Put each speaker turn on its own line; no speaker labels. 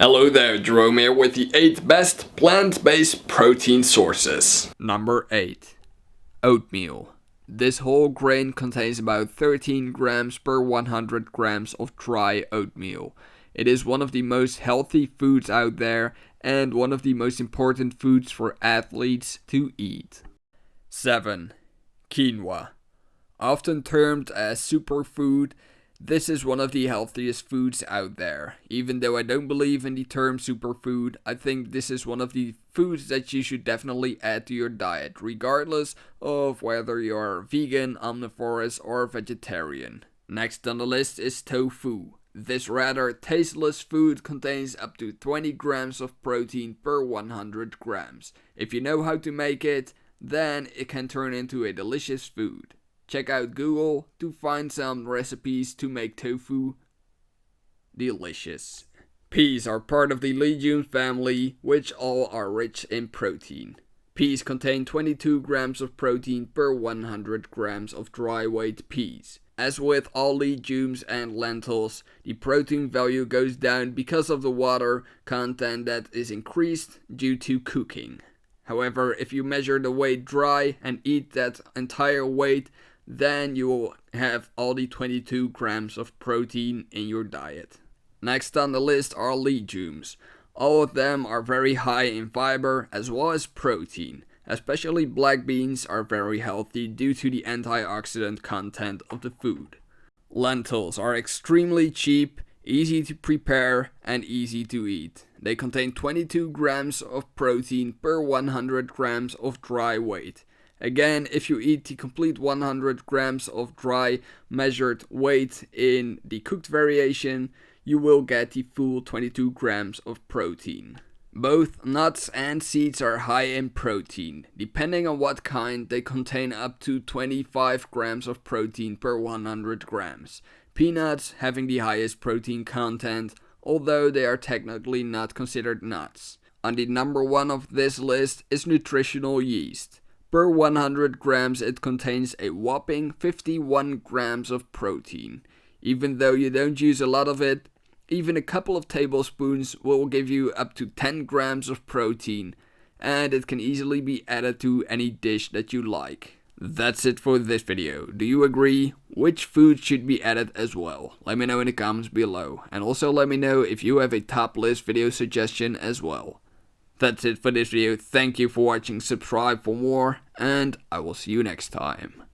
Hello there, Jerome here with the 8 best plant-based protein sources. Number 8. Oatmeal. This whole grain contains about 13 grams per 100 grams of dry oatmeal. It is one of the most healthy foods out there and one of the most important foods for athletes to eat. 7. Quinoa. Often termed as superfood, this is one of the healthiest foods out there. Even though I don't believe in the term superfood, I think this is one of the foods that you should definitely add to your diet, regardless of whether you're vegan, omnivores, or vegetarian. Next on the list is tofu. This rather tasteless food contains up to 20 grams of protein per 100 grams. If you know how to make it, then it can turn into a delicious food. Check out Google to find some recipes to make tofu delicious. Peas are part of the legume family, which all are rich in protein. Peas contain 22 grams of protein per 100 grams of dry weight peas. As with all legumes and lentils, the protein value goes down because of the water content that is increased due to cooking. However, if you measure the weight dry and eat that entire weight, then you will have all the 22 grams of protein in your diet. Next on the list are legumes. All of them are very high in fiber as well as protein. Especially black beans are very healthy due to the antioxidant content of the food. Lentils are extremely cheap, easy to prepare, and easy to eat. They contain 22 grams of protein per 100 grams of dry weight. Again, if you eat the complete 100 grams of dry measured weight in the cooked variation, you will get the full 22 grams of protein. Both nuts and seeds are high in protein. Depending on what kind, they contain up to 25 grams of protein per 100 grams. Peanuts having the highest protein content, although they are technically not considered nuts. On the number 1 of this list is nutritional yeast. Per 100 grams it contains a whopping 51 grams of protein. Even though you don't use a lot of it, even a couple of tablespoons will give you up to 10 grams of protein, and it can easily be added to any dish that you like. That's it for this video. Do you agree? Which food should be added as well? Let me know in the comments below, and also let me know if you have a top list video suggestion as well. That's it for this video. Thank you for watching, subscribe for more, and I will see you next time.